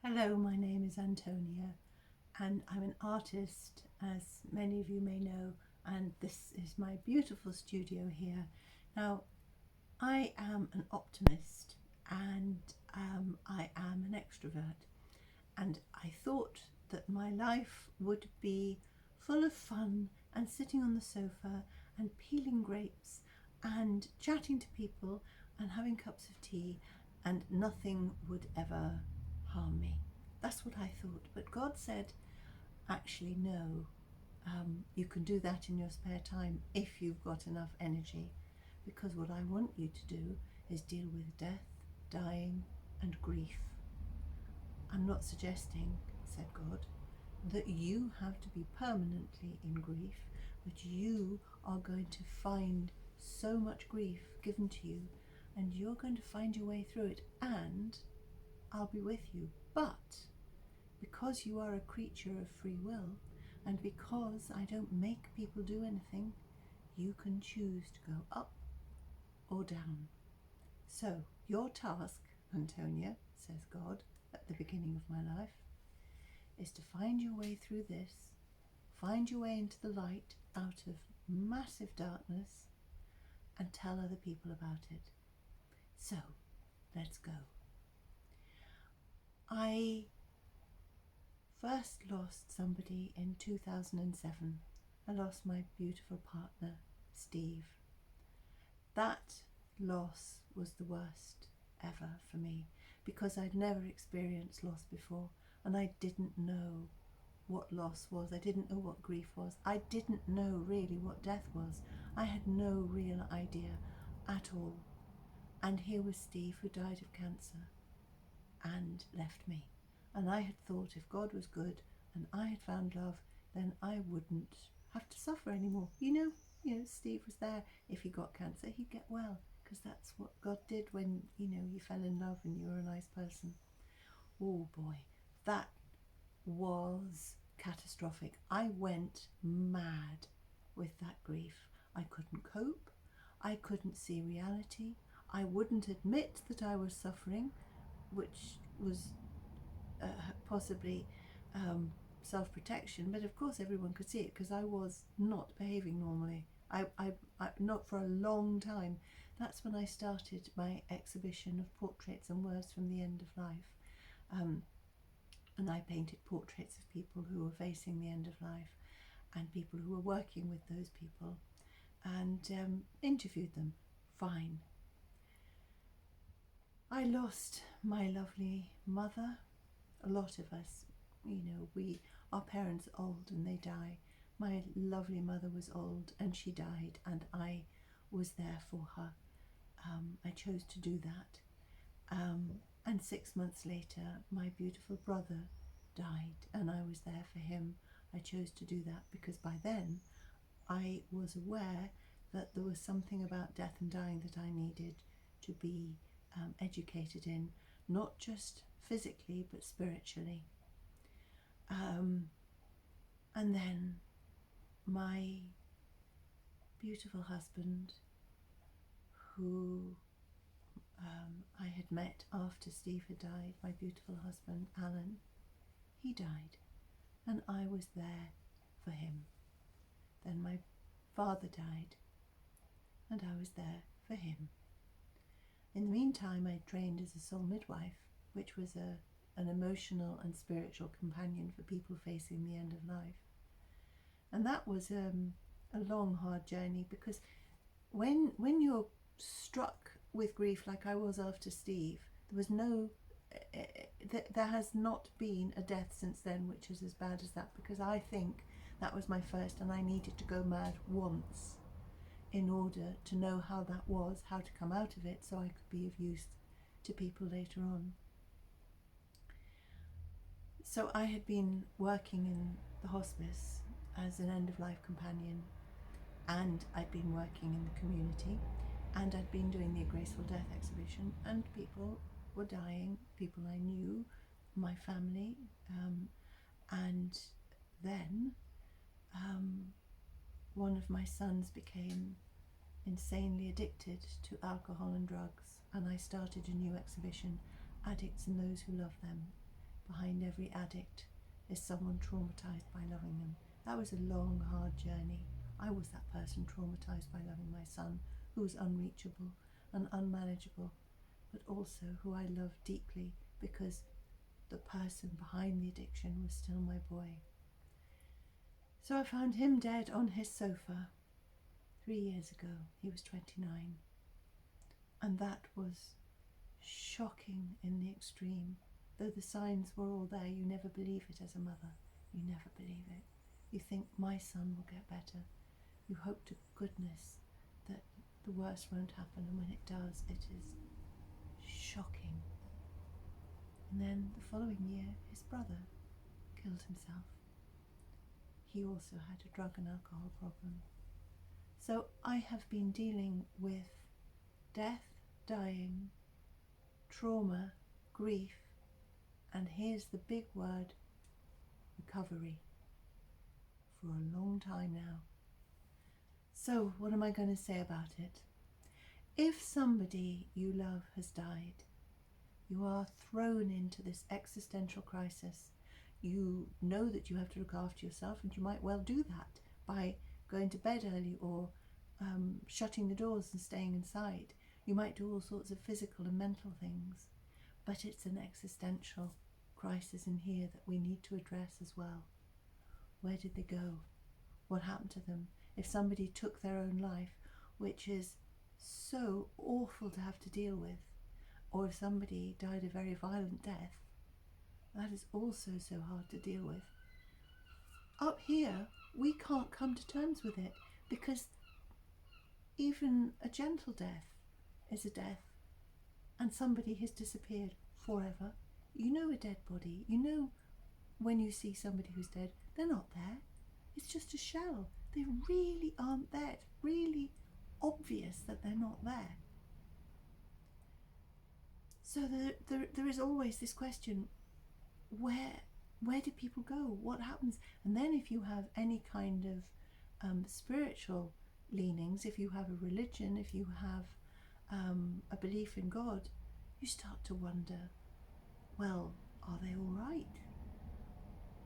Hello, my name is Antonia, and I'm an artist, as many of you may know, and this is my beautiful studio here. Now, I am an optimist and I am an extrovert, and I thought that my life would be full of fun and sitting on the sofa and peeling grapes and chatting to people and having cups of tea, and nothing would ever harm me. That's what I thought. But God said, actually, no, you can do that in your spare time if you've got enough energy. Because what I want you to do is deal with death, dying, and grief. I'm not suggesting, said God, that you have to be permanently in grief, but you are going to find so much grief given to you, and you're going to find your way through it, and I'll be with you. But because you are a creature of free will, and because I don't make people do anything, you can choose to go up or down. So, your task, Antonia, says God at the beginning of my life, is to find your way through this, find your way into the light out of massive darkness, and tell other people about it. So, let's go. I first lost somebody in 2007. I lost my beautiful partner, Steve. That loss was the worst ever for me because I'd never experienced loss before, and I didn't know what loss was. I didn't know what grief was. I didn't know really what death was. I had no real idea at all. And here was Steve, who died of cancer and left me. And I had thought if God was good and I had found love, then I wouldn't have to suffer anymore. Steve was there. If he got cancer, he'd get well, because that's what God did when, you fell in love and you were a nice person. Oh boy, that was catastrophic. I went mad with that grief. I couldn't cope. I couldn't see reality. I wouldn't admit that I was suffering, which was possibly self-protection, but of course everyone could see it because I was not behaving normally. I not for a long time. That's when I started my exhibition of portraits and words from the end of life, and I painted portraits of people who were facing the end of life and people who were working with those people, and interviewed them. Fine. I lost my lovely mother. A lot of us, our parents are old and they die. My lovely mother was old and she died, and I was there for her. I chose to do that. And 6 months later, my beautiful brother died, and I was there for him. I chose to do that because by then I was aware that there was something about death and dying that I needed to be educated in, not just physically but spiritually. And then my beautiful husband, who I had met after Steve had died, my beautiful husband Alan, he died, and I was there for him. Then my father died, and I was there for him. In the meantime, I trained as a soul midwife, which was an emotional and spiritual companion for people facing the end of life. And that was a long, hard journey, because when you're struck with grief like I was after Steve, there has not been a death since then which is as bad as that, because I think that was my first, and I needed to go mad once in order to know how that was, how to come out of it, so I could be of use to people later on. So I had been working in the hospice as an end-of-life companion, and I'd been working in the community, and I'd been doing the A Graceful Death exhibition, and people were dying, people I knew, my family, and then one of my sons became insanely addicted to alcohol and drugs, and I started a new exhibition, Addicts and Those Who Love Them, behind every addict is someone traumatized by loving them. That was a long, hard journey. I was that person traumatized by loving my son, who was unreachable and unmanageable, but also who I loved deeply because the person behind the addiction was still my boy. So I found him dead on his sofa 3 years ago. He was 29. And that was shocking in the extreme. Though the signs were all there, you never believe it as a mother. You never believe it. You think, my son will get better. You hope to goodness that the worst won't happen, and when it does, it is shocking. And then the following year, his brother killed himself. He also had a drug and alcohol problem. So I have been dealing with death, dying, trauma, grief, and here's the big word, recovery, for a long time now. So what am I going to say about it? If somebody you love has died, you are thrown into this existential crisis. You know that you have to look after yourself, and you might well do that by going to bed early or shutting the doors and staying inside. You might do all sorts of physical and mental things, but it's an existential crisis in here that we need to address as well. Where did they go? What happened to them? If somebody took their own life, which is so awful to have to deal with, or if somebody died a very violent death, that is also so hard to deal with. Up here, we can't come to terms with it because even a gentle death is a death, and somebody has disappeared forever. You know a dead body. You know when you see somebody who's dead, they're not there. It's just a shell. They really aren't there. It's really obvious that they're not there. So there is always this question, where do people go? What happens? And then if you have any kind of spiritual leanings, if you have a religion, if you have a belief in God, you start to wonder, well, are they all right?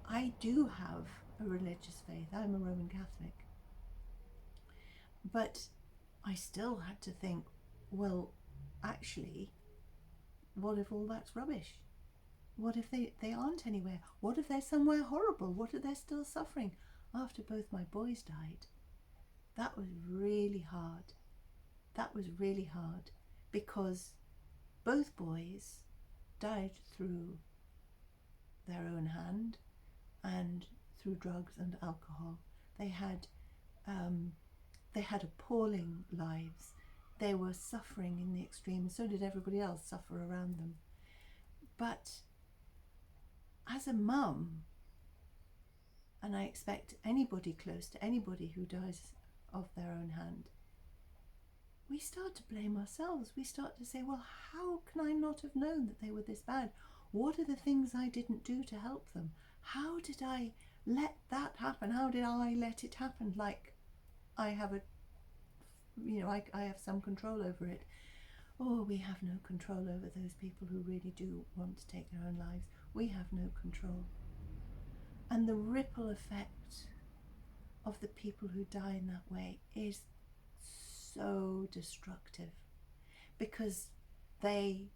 I do have a religious faith. I'm a Roman Catholic. But I still had to think, well, actually, what if all that's rubbish? What if they aren't anywhere? What if they're somewhere horrible? What if they're still suffering? After both my boys died, that was really hard. That was really hard because both boys died through their own hand and through drugs and alcohol. They had appalling lives. They were suffering in the extreme, and so did everybody else suffer around them. But as a mum, and I expect anybody close to anybody who dies of their own hand, we start to blame ourselves. We start to say, well, how can I not have known that they were this bad? What are the things I didn't do to help them? How did I let that happen? How did I let it happen? Like I have I have some control over it. Oh, we have no control over those people who really do want to take their own lives. We have no control. And the ripple effect of the people who die in that way is so destructive because they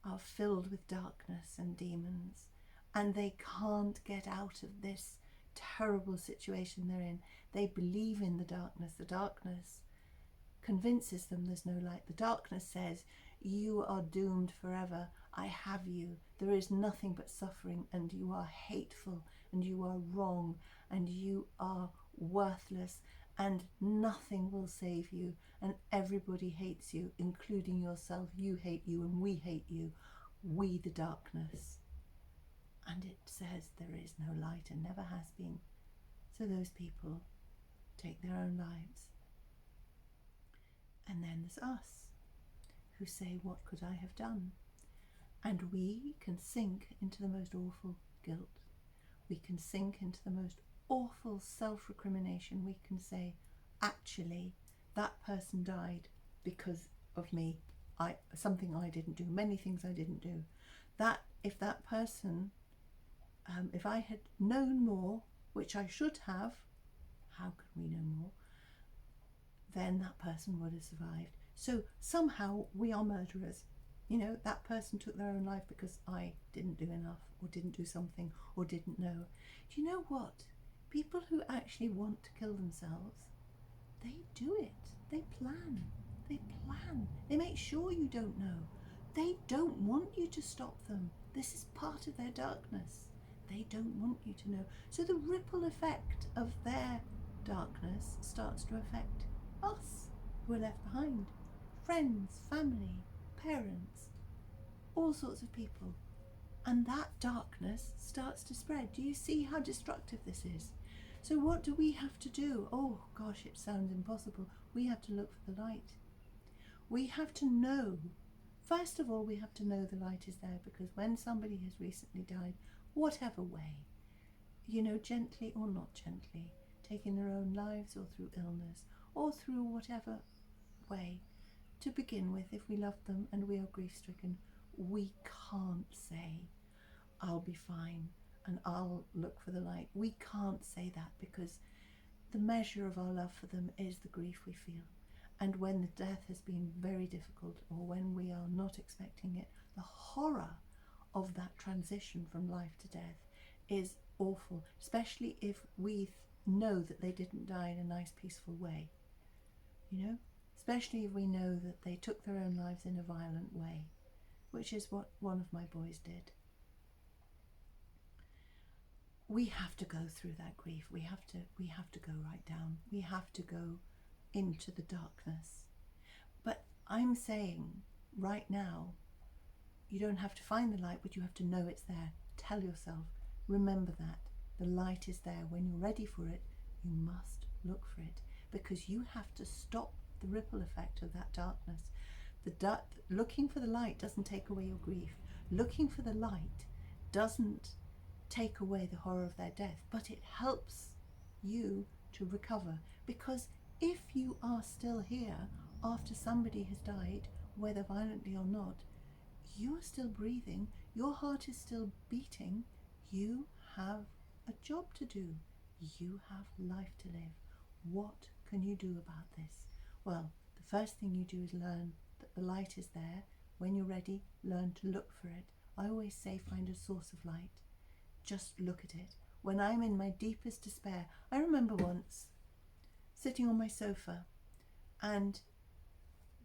are filled with darkness and demons, and they can't get out of this terrible situation they're in. They believe in the darkness. The darkness convinces them there's no light. The darkness says, you are doomed forever. I have you. There is nothing but suffering, and you are hateful, and you are wrong, and you are worthless, and nothing will save you, and everybody hates you, including yourself. You hate you, and we hate you. We, the darkness. And it says there is no light and never has been. So those people take their own lives. And then there's us, who say, what could I have done? And we can sink into the most awful guilt. We can sink into the most awful self-recrimination. We can say, actually, that person died because of me. Something I didn't do, many things I didn't do. That if that person, if I had known more, which I should have, how can we know more? Then that person would have survived. So somehow we are murderers. You know, that person took their own life because I didn't do enough, or didn't do something, or didn't know. Do you know what? People who actually want to kill themselves, they do it. They plan. They plan. They make sure you don't know. They don't want you to stop them. This is part of their darkness. They don't want you to know. So the ripple effect of their darkness starts to affect us who are left behind. Friends, family, parents, all sorts of people. And that darkness starts to spread. Do you see how destructive this is? So what do we have to do? Oh gosh, it sounds impossible. We have to look for the light. We have to know. First of all, we have to know the light is there, because when somebody has recently died, whatever way, you know, gently or not gently, taking their own lives or through illness or through whatever way, to begin with, if we love them and we are grief-stricken, we can't say, I'll be fine and I'll look for the light. We can't say that, because the measure of our love for them is the grief we feel. And when the death has been very difficult, or when we are not expecting it, the horror of that transition from life to death is awful, especially if we know that they didn't die in a nice, peaceful way. You know, especially if we know that they took their own lives in a violent way, which is what one of my boys did. We have to go through that grief. We have to go right down. We have to go into the darkness. But I'm saying right now, you don't have to find the light, but you have to know it's there. Tell yourself, remember that the light is there. When you're ready for it, you must look for it, because you have to stop the ripple effect of that darkness. Looking for the light doesn't take away your grief. Looking for the light doesn't take away the horror of their death, but it helps you to recover. Because if you are still here after somebody has died, whether violently or not, you are still breathing, your heart is still beating, you have a job to do, you have life to live. What can you do about this? Well, the first thing you do is learn that the light is there. When you're ready, learn to look for it. I always say, find a source of light. Just look at it. When I'm in my deepest despair, I remember once sitting on my sofa, and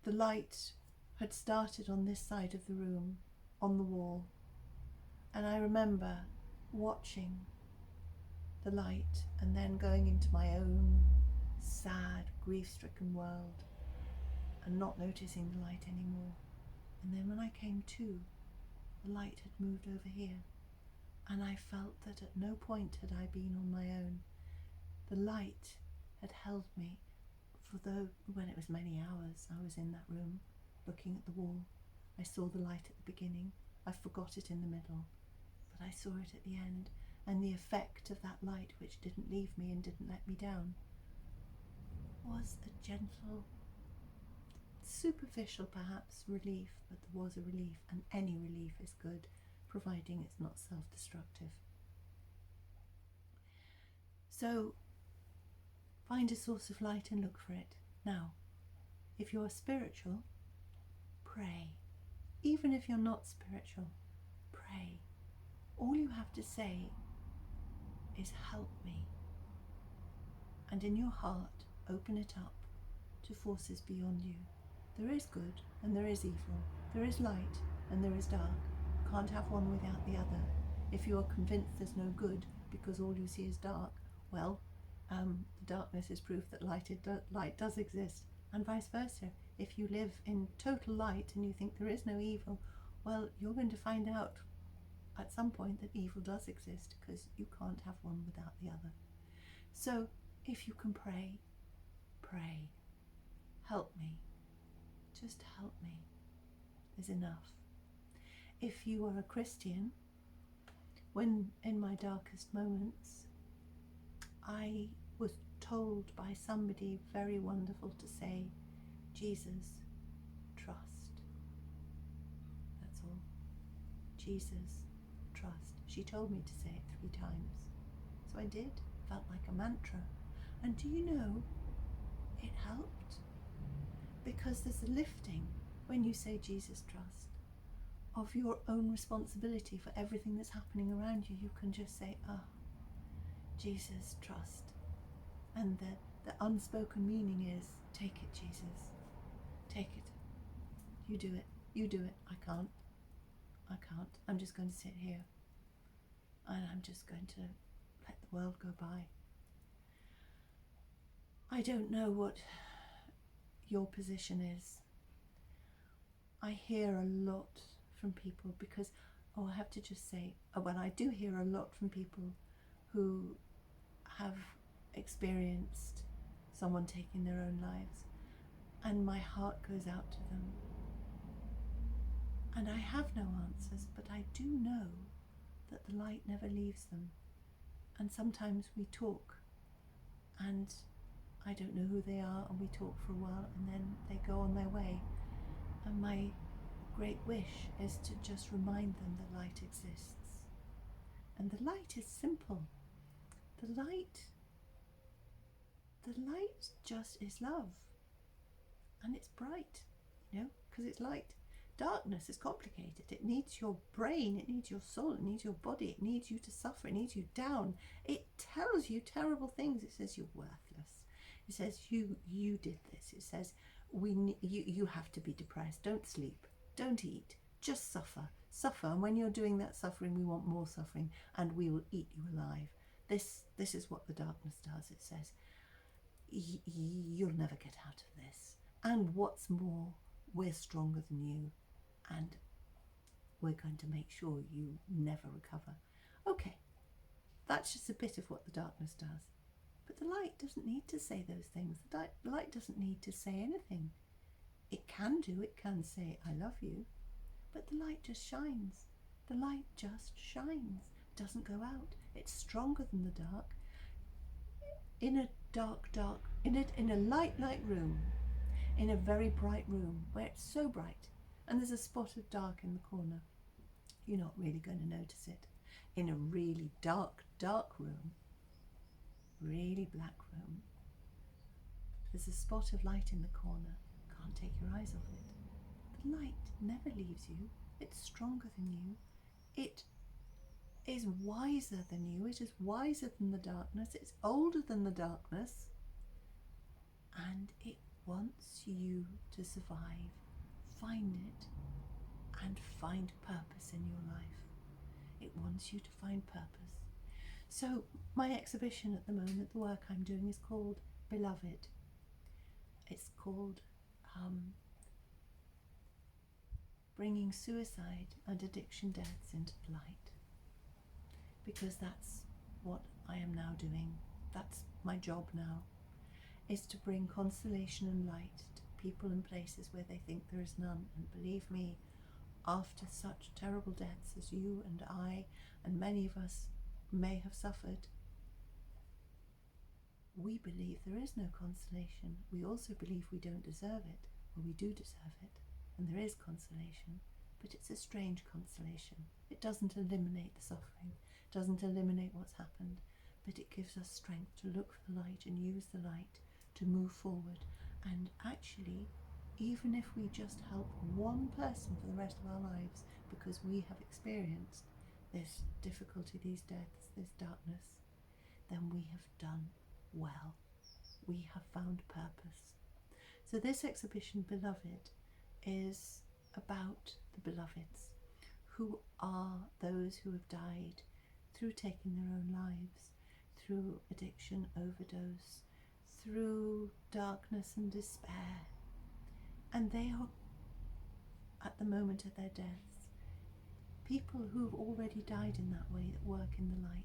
the light had started on this side of the room, on the wall, and I remember watching the light and then going into my own sad, grief-stricken world and not noticing the light anymore. And then when I came to, the light had moved over here, and I felt that at no point had I been on my own. The light had held me when it was many hours I was in that room looking at the wall. I saw the light at the beginning, I forgot it in the middle, but I saw it at the end, and the effect of that light, which didn't leave me and didn't let me down, was a gentle, superficial perhaps relief, but there was a relief, and any relief is good, providing it's not self-destructive. So find a source of light and look for it. Now, if you're spiritual, pray. Even if you're not spiritual, pray. All you have to say is, help me. And in your heart, open it up to forces beyond you. There is good and there is evil. There is light and there is dark. You can't have one without the other. If you are convinced there's no good because all you see is dark, well, the darkness is proof that light does exist, and vice versa. If you live in total light and you think there is no evil, well, you're going to find out at some point that evil does exist, because you can't have one without the other. So if you can pray, pray. Help me. Just help me is enough. If you are a Christian, when in my darkest moments, I was told by somebody very wonderful to say, Jesus, trust. That's all. Jesus, trust. She told me to say it 3 times. So I did. Felt like a mantra. And do you know, it helped. Because there's a lifting when you say Jesus trust of your own responsibility for everything that's happening around you. You can just say, oh, Jesus trust. And the unspoken meaning is, take it, Jesus. Take it. You do it. You do it. I can't. I'm just going to sit here. And I'm just going to let the world go by. I don't know what your position is. I hear a lot from people because, I have to just say, well, I do hear a lot from people who have experienced someone taking their own lives, and my heart goes out to them. And I have no answers, but I do know that the light never leaves them. And sometimes we talk, and I don't know who they are, and we talk for a while, and then they go on their way. And my great wish is to just remind them that light exists. And the light is simple. The light just is love. And it's bright, because it's light. Darkness is complicated. It needs your brain, it needs your soul, it needs your body, it needs you to suffer, it needs you down. It tells you terrible things. It says you're worthless. It says you did this. It says you have to be depressed. Don't sleep. Don't eat. Just suffer. And when you're doing that suffering, we want more suffering, and we will eat you alive. This is what the darkness does. It says you'll never get out of this. And what's more, we're stronger than you, and we're going to make sure you never recover. Okay, that's just a bit of what the darkness does. But the light doesn't need to say those things. The light doesn't need to say anything. It can say, I love you, but the light just shines. The light just shines. It doesn't go out. It's stronger than the dark. In a in a light room, in a very bright room, where it's so bright, and there's a spot of dark in the corner, you're not really going to notice it. In a really dark room, really black room, there's a spot of light in the corner. Can't take your eyes off it. The light never leaves you. It's stronger than you. It is wiser than you. It is wiser than the darkness. It's older than the darkness. And it wants you to survive, find it, and find purpose in your life. It wants you to find purpose. So my exhibition at the moment, the work I'm doing, is called Beloved. It's called bringing suicide and addiction deaths into the light, because that's what I am now doing. That's my job now, is to bring consolation and light to people and places where they think there is none. And believe me, after such terrible deaths as you and I and many of us may have suffered, we believe there is no consolation. We also believe we don't deserve it. Well, we do deserve it, and there is consolation, but it's a strange consolation. It doesn't eliminate the suffering, it doesn't eliminate what's happened, but it gives us strength to look for the light and use the light to move forward. And actually, even if we just help one person for the rest of our lives, because we have experienced this difficulty, these deaths, this darkness, then we have done well. We have found purpose. So this exhibition, Beloved, is about the beloveds, who are those who have died through taking their own lives, through addiction, overdose, through darkness and despair. And they are, at the moment of their deaths, people who have already died in that way, that work in the light,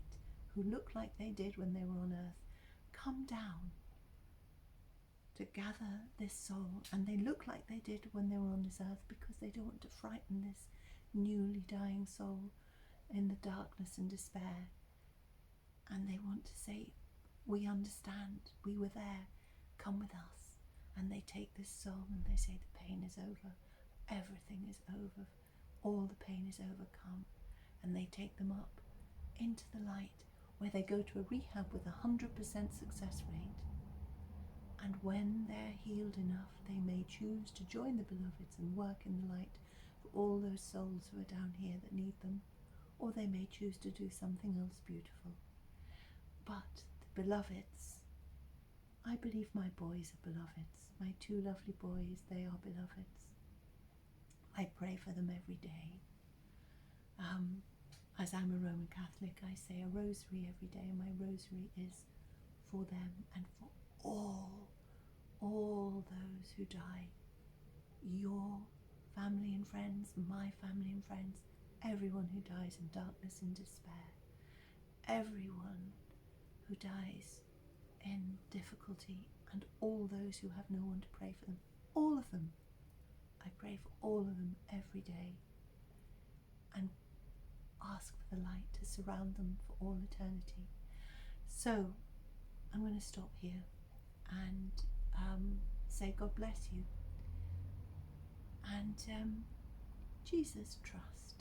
who look like they did when they were on earth, come down to gather this soul, and they look like they did when they were on this earth, because they don't want to frighten this newly dying soul in the darkness and despair. And they want to say, we understand, we were there, come with us. And they take this soul and they say, the pain is over, everything is over, all the pain is overcome. and they take them up into the light, where they go to a rehab with 100% success rate. And when they're healed enough, they may choose to join the beloveds and work in the light for all those souls who are down here that need them, or they may choose to do something else beautiful. But the beloveds, I believe my boys are beloveds. My two lovely boys, they are beloveds. I pray for them every day. As I'm a Roman Catholic, I say a rosary every day, and my rosary is for them and for all those who die. Your family and friends, my family and friends, everyone who dies in darkness and despair, everyone who dies in difficulty, and all those who have no one to pray for them, all of them. I pray for all of them every day and ask for the light to surround them for all eternity. So I'm going to stop here and say God bless you, and Jesus trust.